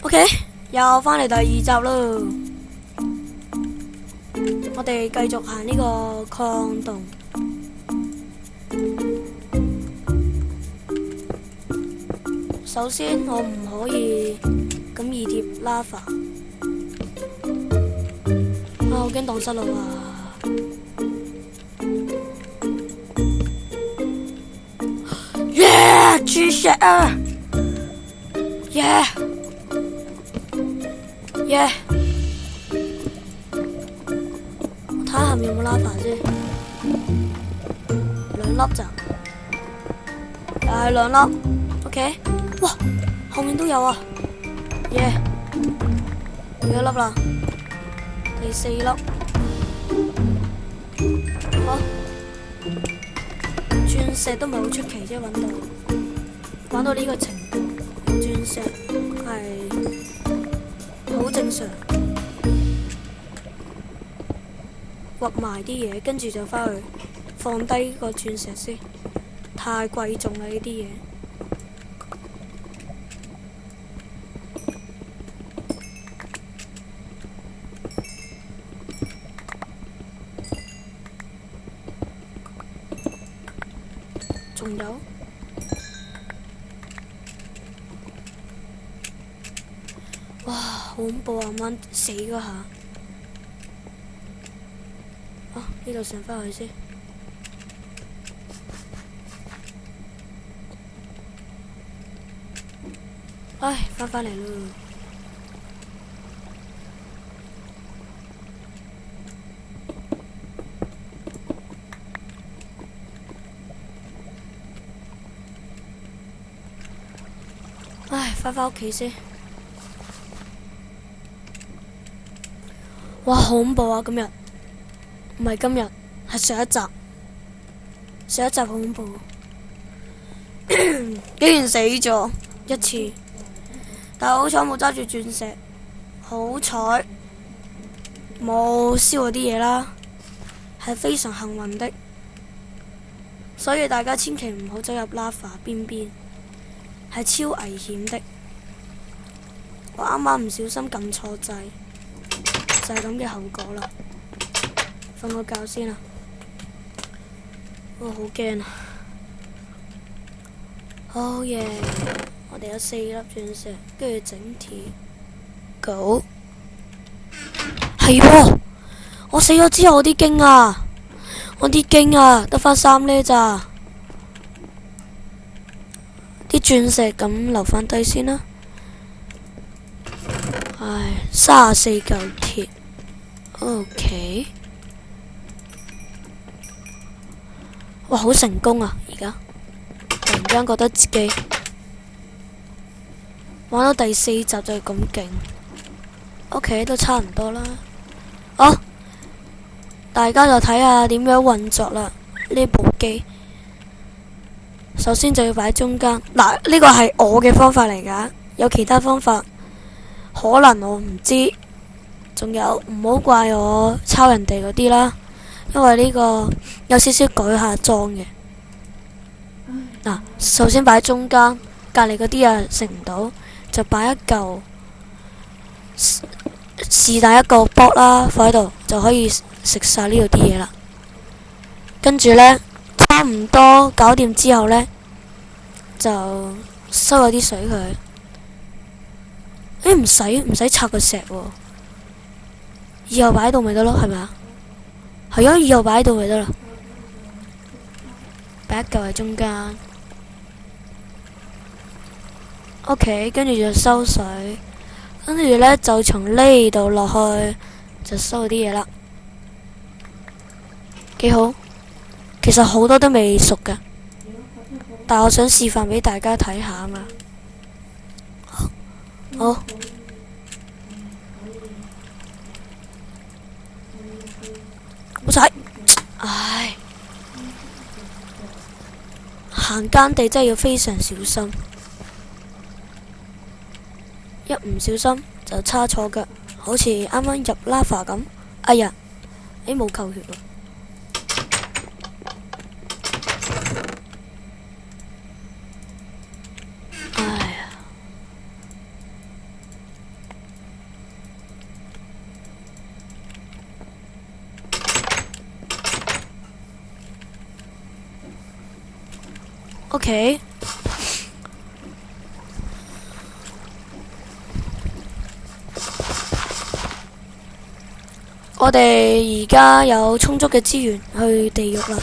OK，又翻嚟第二集咯。我哋繼續行呢個礦洞。首先，我唔可以咁易貼 lava。我驚蕩失路啊！耶！豬石啊！耶！耶！我睇下下面有冇 lava 先，兩粒咋？又係兩粒。OK， 哇，後面都有啊！耶！幾多粒啦？第四粒。好，鑽石都唔係好出奇啫，玩到呢個程度，鑽石係好正常。掘埋啲嘢，跟住就返去放低個鑽石先，太貴重啦呢啲嘢。仲有，哇，好恐怖啊！啱啱死嗰下。呢度上返去先。唉，返嚟咯。唉，返屋企先。哇，好恐怖啊！今日。唔係今日，係上一集。上一集好恐怖，竟然死咗一次。但係好彩冇揸住鑽石，好彩冇燒嗰啲嘢啦，係非常幸運的。所以大家千祈唔好走入 lava 邊邊，係超危險的。我啱啱唔小心撳錯掣，就係咁嘅後果啦。瞓個覺先啦，我好驚啊！好嘢，我哋有4粒鑽石，跟住整鐵9。係喎，我死咗之後我啲經啊，得返3呢咋？啲鑽石咁留返低先啦。唉，34嚿鐵 ，OK。哇，好成功啊！而家突然間覺得自己玩到第4集就係咁勁。OK， 都差唔多啦。好，大家就睇下點樣運作啦。呢部機首先就要擺中間。嗱，呢個係我嘅方法嚟噶，有其他方法可能我唔知。仲有，唔好怪我抄人哋嗰啲啦。因為呢個有少少改下裝嘅。嗱，首先擺中間，隔籬嗰啲啊食唔到，就擺一嚿是但一個卜啦，放喺度就可以食晒呢度啲嘢啦。跟住呢，差唔多搞掂之後呢，就收咗啲水佢。唔使拆個石喎，以後擺喺度咪得咯，係咪啊？係啊，以後擺喺度咪得啦。擺一嚿喺中間。OK， 跟住就收水，跟住呢，就從呢度落去就收啲嘢啦。幾好，其實好多都未熟㗎，但我想示範俾大家睇下啊嘛。好。好彩，唉，行間地真係要非常小心，一唔小心就差錯腳，好似啱啱入 lava 咁。哎呀，冇扣血喎。哎呀， OK。我哋而家有充足嘅資源去地獄啦。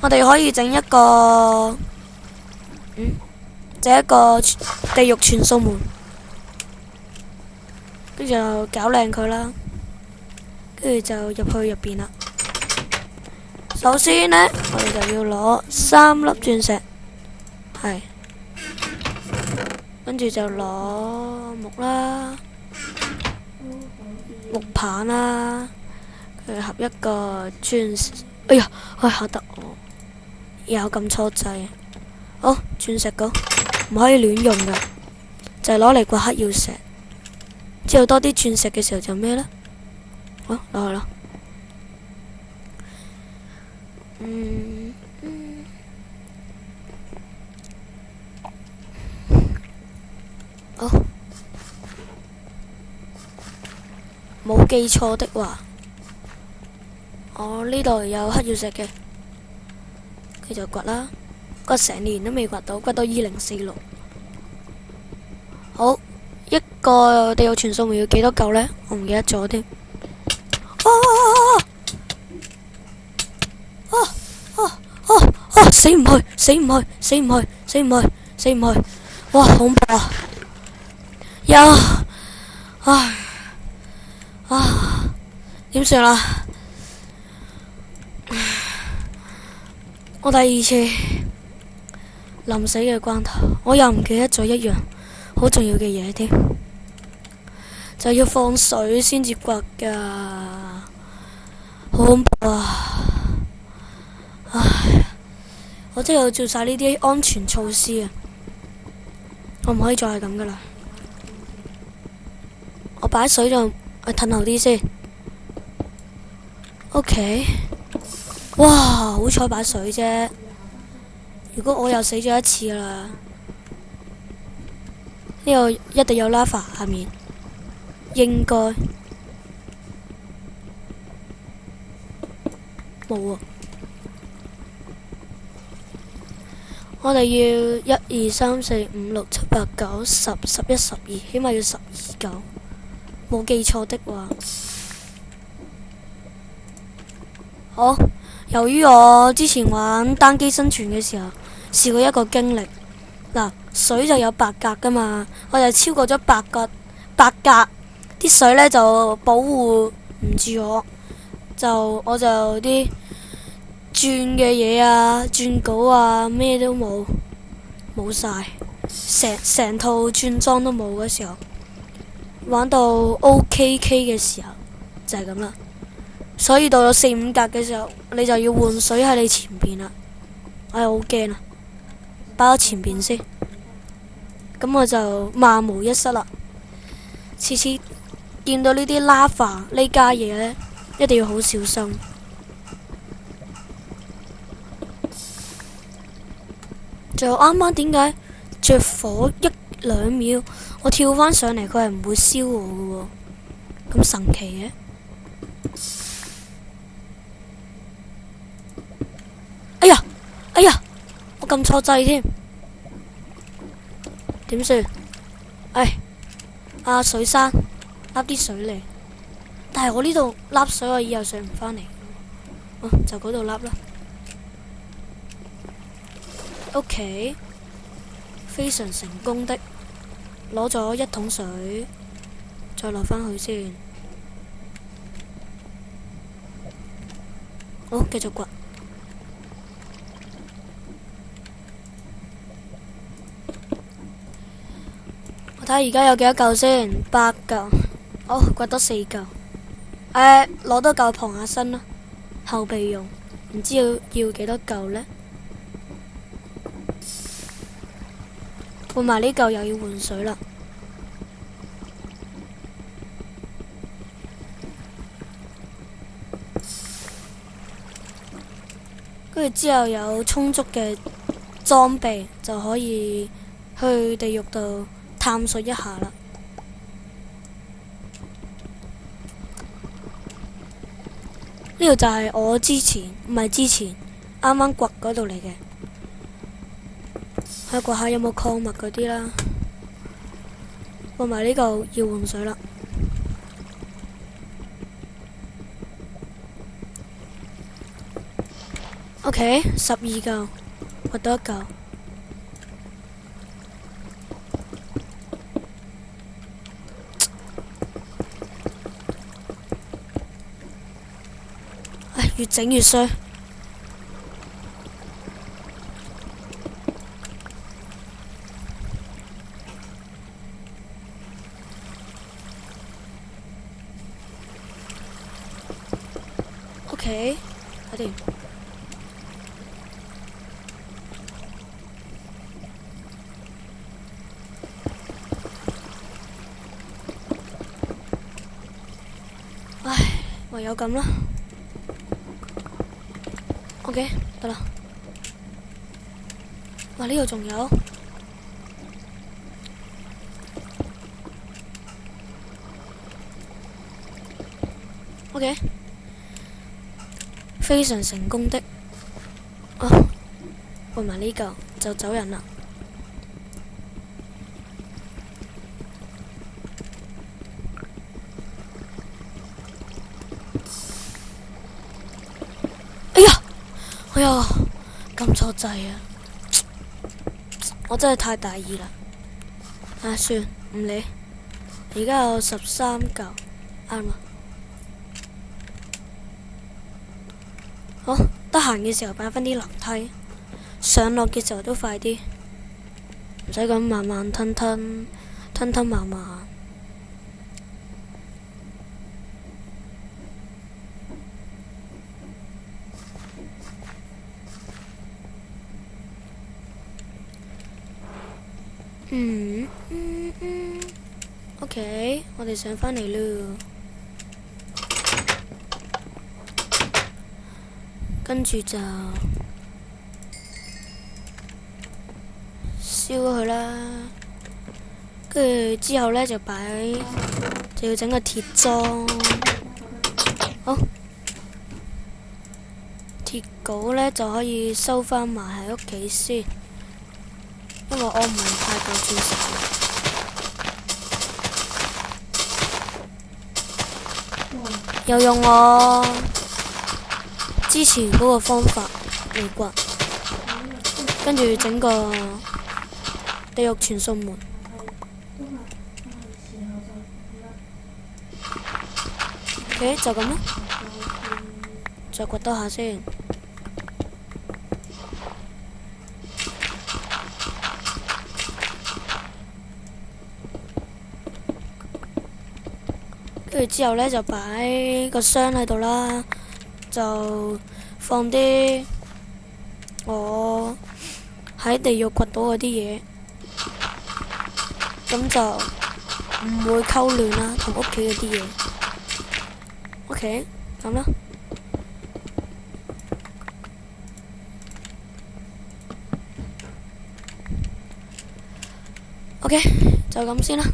我哋可以整一個，整一個地獄傳送門，跟住就搞靚佢啦，跟住就入去入邊啦。首先呢，我哋就要攞3粒鑽石，係，跟住就攞木啦。木棒啦，佢合一個鑽石。哎呀，嚇得我，有撳錯掣。好，鑽石膏唔可以亂用噶，就係攞嚟掘黑曜石。之後多啲鑽石嘅時候就咩呢？好，攞去啦。好。冇記錯的話，我呢度有黑曜石嘅，佢就掘啦，掘成年都未掘到，掘到2046。好，一個地獄傳送門要幾多嚿呢？我唔記得咗添。死唔去，死唔去，死唔去，死唔去，死唔去！哇，恐怖啊！點算啦？我第二次臨死嘅關頭，我又唔記得咗一樣好重要嘅嘢添，就要放水先至掘噶，好恐怖啊！我真係要做晒呢啲安全措施啊！我唔可以再係咁噶啦，我擺水就褪後啲先。OK， 哇，好彩擺水啫。如果我又死咗一次啦，呢度一定有 lava 下面，應該冇啊。我哋要1、2、3、4、5、6、7、8、9、10、11、12，起碼要12嚿，冇記錯的話。好，由於我之前玩單機生存嘅時候試過一個經歷，嗱，水就有8格噶嘛，我就超過咗8格，啲水呢就保護唔住我，我就啲轉嘅嘢啊，轉稿啊，咩都冇晒，成套轉裝都冇嘅時候，玩到 OKK 嘅時候就係咁啦。所以到咗4、5格嘅時候，你就要換水喺你前邊啦。我好驚啊！擺喺前邊先，咁我就萬無一失啦。次次見到呢啲 lava 呢家嘢呢，一定要好小心。仲有啱啱點解着火1、2秒，我跳返上嚟佢係唔會燒我嘅喎，咁神奇嘅？哎呀，我撳錯掣添，點算？水山，笠啲水嚟，但係我呢度笠水，我以後上唔返嚟，就嗰度笠啦。OK， 非常成功的，攞咗1桶水，再落返去先。好，繼續掘。睇下而家有幾多嚿先，8嚿。好，掘多4嚿。攞多嚿螃蟹身啦，後備用。唔知要幾多嚿呢？換埋呢嚿又要換水啦。跟住之後有充足嘅裝備，就可以去地獄度探索一下啦。呢度就係我唔係之前啱啱掘嗰度嚟嘅。去掘下有冇礦物嗰啲啦。掘埋呢嚿要換水啦。OK， 12嚿，掘到一嚿。唉，越整越衰。OK， 搞掂。唉，唯有咁啦。OK， 得啦。哇，呢度仲有。OK， 非常成功的。啊，掘埋呢嚿就走人啦。哎呀，哎呀，撳錯掣啊！我真係太大意啦。啊，算唔理。而家有13嚿，啱啦。好，得閒嘅時候擺返啲樓梯，上落嘅時候都快啲，唔使咁慢慢吞吞慢慢。OK， 我哋上返嚟咯。跟住就燒佢啦，跟住之後呢，就要整個鐵樁。好，鐵鎬呢就可以收返埋喺屋企先，因為我唔係太夠鑽石。又用我之前嗰個方法嚟掘，跟住整個地獄傳送門。OK， 就咁啦，再掘多下先。跟住之後呢，就擺個箱喺度啦，就放啲我喺地獄掘到嗰啲嘢，咁就唔會溝亂啦，同屋企嗰啲嘢。OK， 咁啦。OK， 就咁先啦。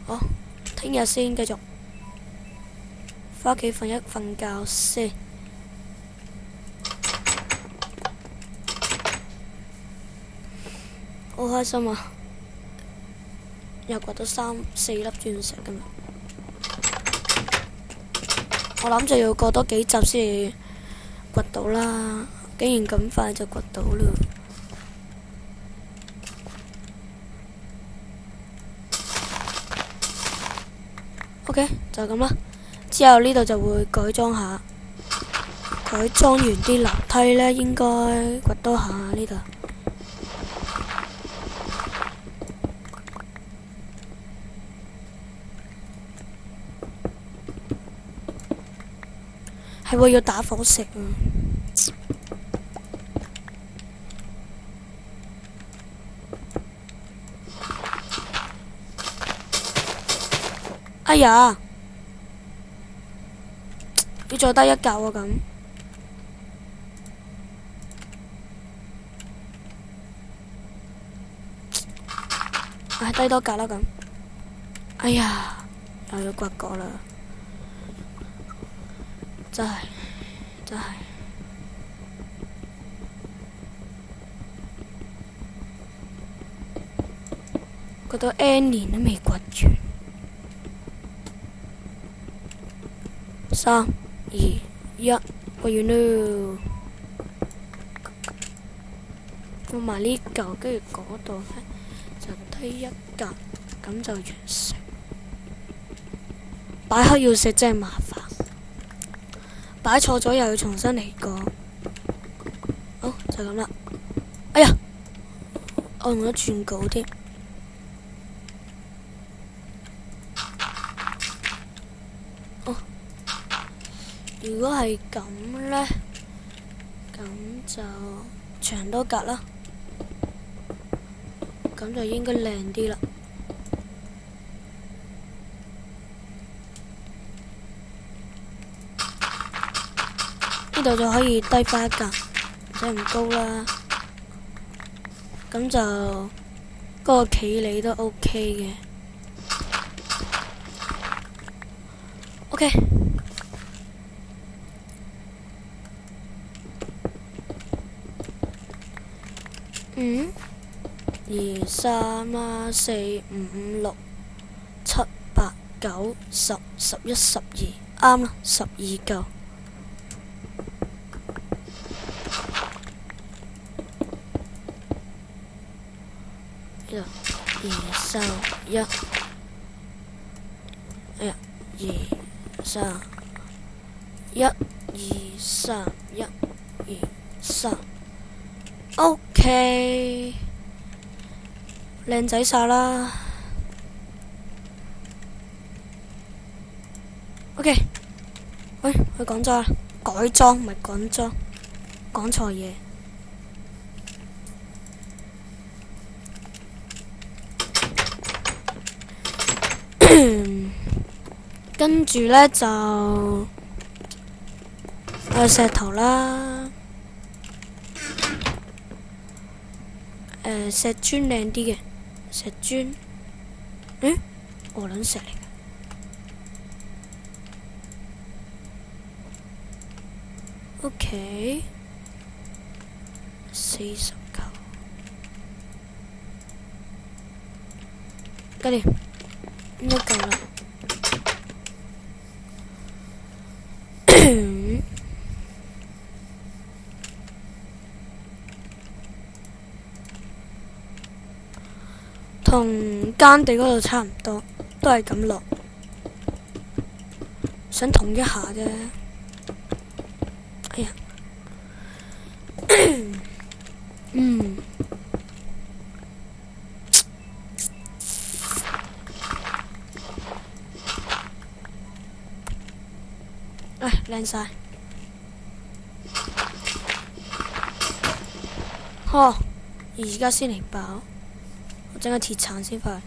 好。聽日先繼續，返屋企瞓覺先。好開心啊！又掘到3、4粒鑽石咁樣。我諗住要過多幾集先掘到啦，竟然咁快就掘到啦！OK， 就咁啦。之後呢度就會改裝下，改裝完啲樓梯呢，應該掘多下呢度。係喎，要打火石啊！哎呀，要再低一嚿啊咁。唉，低多格啦咁。哎呀，又要掘過啦，真係。覺得 N 年都未掘完。3、2、1，掘完啦！放埋呢嚿，跟住嗰度呢，就低一格，咁就完成。擺黑曜石真係麻煩，擺錯咗又要重新嚟過。好，就咁啦。哎呀，我用咗轉稿添。哦，如果係咁呢，咁就長多格啦，咁就應該靚啲啦。呢度就可以低翻一格，唔使咁高啦。咁就嗰個企理都 OK 嘅。OK。1、2、3啦，4、5、6、7、8、9、10、11、12，啱啦，12嚿。1、2、3、1，哎呀，2、3、1、2、3、1、2、3。OK， 靚仔晒啦。OK， 喂，佢講咗啦，改裝唔係趕裝，講錯嘢。跟住呢，就石頭啦。石磚靚啲嘅，石磚，鵝卵石嚟嘅。OK， 40嚿，搞掂，應該夠啦。同耕地嗰度差唔多，都係咁落，想統一下啫。哎呀，靚晒。呵，而家先嚟爆。我整個鐵鏟先快，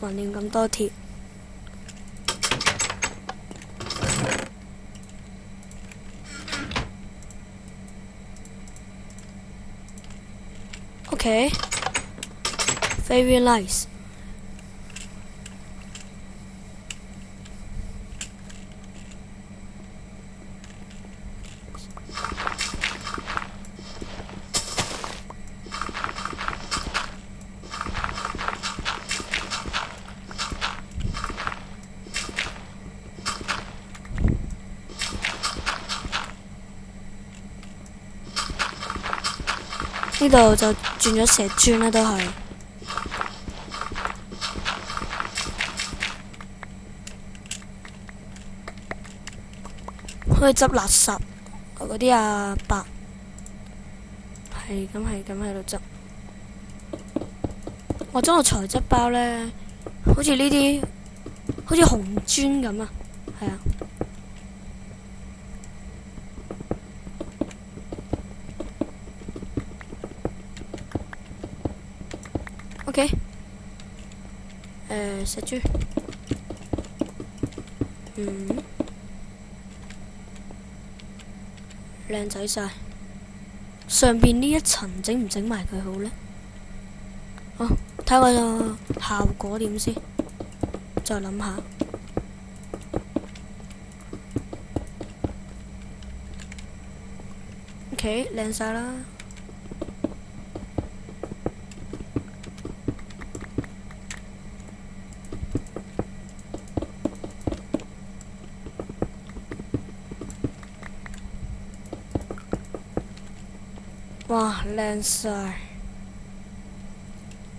橫掂咁多鐵。OK，very nice。呢度就轉咗石磚啦，都係。可以執垃圾，嗰啲阿伯係咁喺度執。我將個材質包呢，好似呢啲，好似紅磚咁啊，係啊。OK， 石磚，靚仔晒。上邊呢一層整唔整埋佢好呢？好，睇下個效果點先，再諗下。OK， 靚晒啦。哇，靚晒！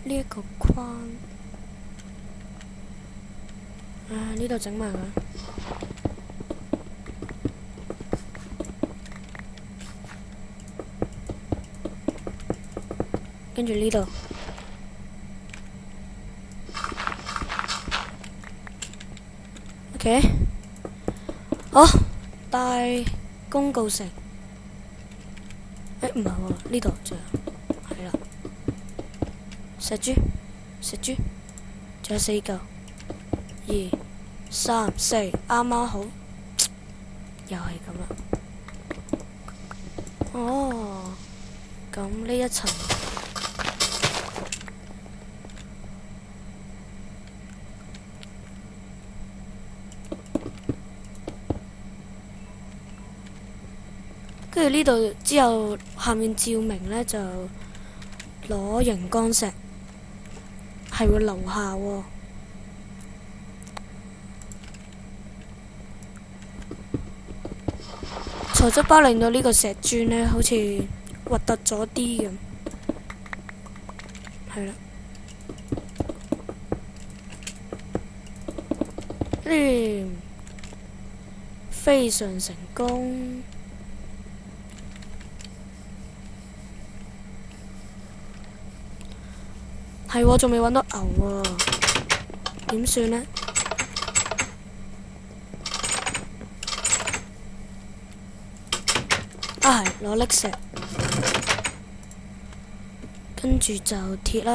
呢一個框，呢度整埋佢。跟住呢度，OK，好，大公告城。唔係喎，呢度仲有，係啦，石豬，仲有4嚿，2、3、4，啱啱好，又係咁啦。哦，咁呢一層。跟住呢度之後，下面照明呢，就攞熒光石，係會留下喎。材質包令到呢個石磚呢，好似核突咗啲咁，係啦。非常成功。係喎，仲未揾到牛喎，點算呢？係攞礫石，跟住就鐵啦。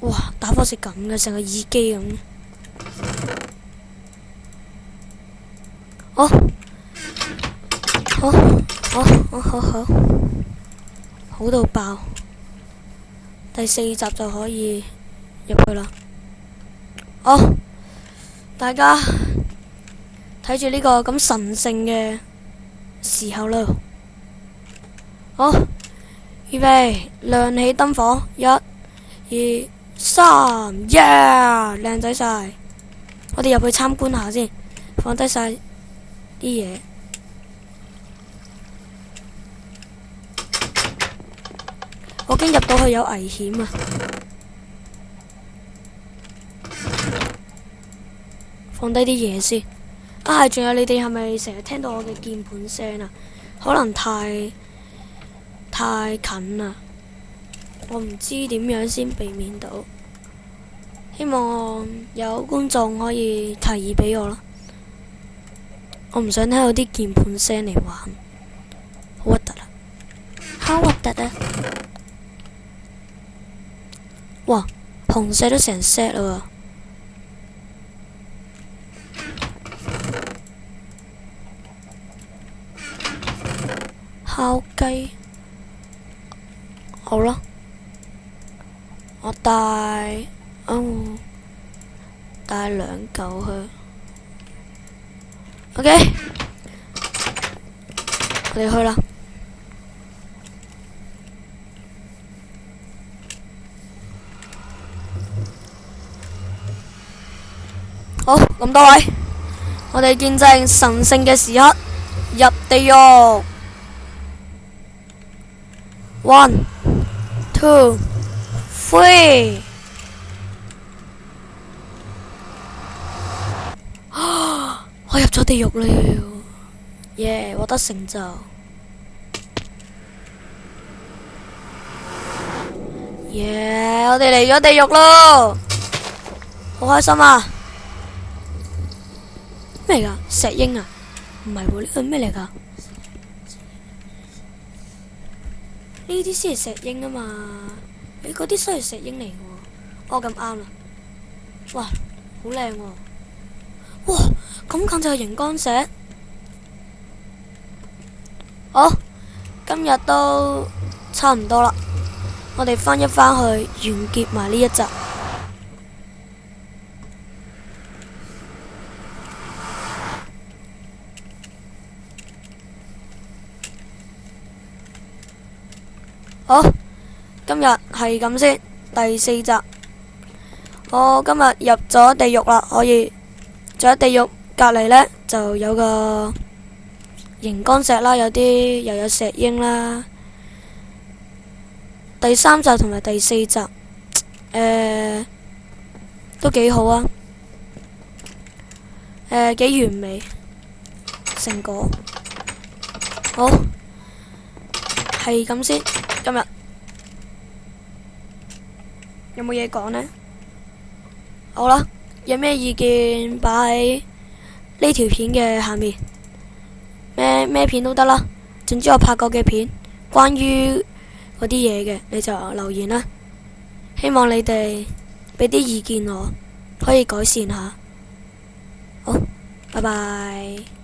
哇！打火石咁嘅，成個耳機咁。好到爆！第4集就可以入去啦。大家睇住呢個咁神聖嘅時候啦。預備，亮起燈火，1、2、3，耶！靚仔晒。我哋入去參觀下先，放低晒啲嘢。我驚入到去有危險啊！放低啲嘢先。係，仲有你哋係咪成日聽到我嘅鍵盤聲啊？可能太近啦，我唔知點樣先避免到。希望有觀眾可以提議俾我啦。我唔想聽到啲鍵盤聲嚟玩，好核突啊！好核突啊！哇，紅色都成 set 啦喎！烤雞，好啦，我帶2嚿去。OK，我哋去啦。好，咁多位，我哋見證神聖嘅時刻，入地獄。1、2、3。我入咗地獄了，耶！獲得成就，耶！我哋嚟咗地獄咯，好開心啊！咩嚟噶？石英啊？唔係喎，呢個咩嚟噶？呢啲先係石英啊嘛，你嗰啲先係石英嚟嘅喎。咁啱啦，哇，好靚喎！哇，咁近就係熒光石。好，今日都差唔多啦，我哋翻去完結埋呢一集。好，今日係咁先，第4集。我今日入咗地獄啦，可以仲有地獄隔籬呢，就有個熒光石啦，有啲又有石英啦。第3集同埋第4集，都幾好啊，幾完美成果。好，係咁先。今日有冇嘢講呢？好啦，有咩意見擺喺呢條片嘅下面，咩片都得啦。總之我拍過嘅片，關於嗰啲嘢嘅，你就留言啦。希望你哋俾啲意見我，可以改善下。好，拜拜。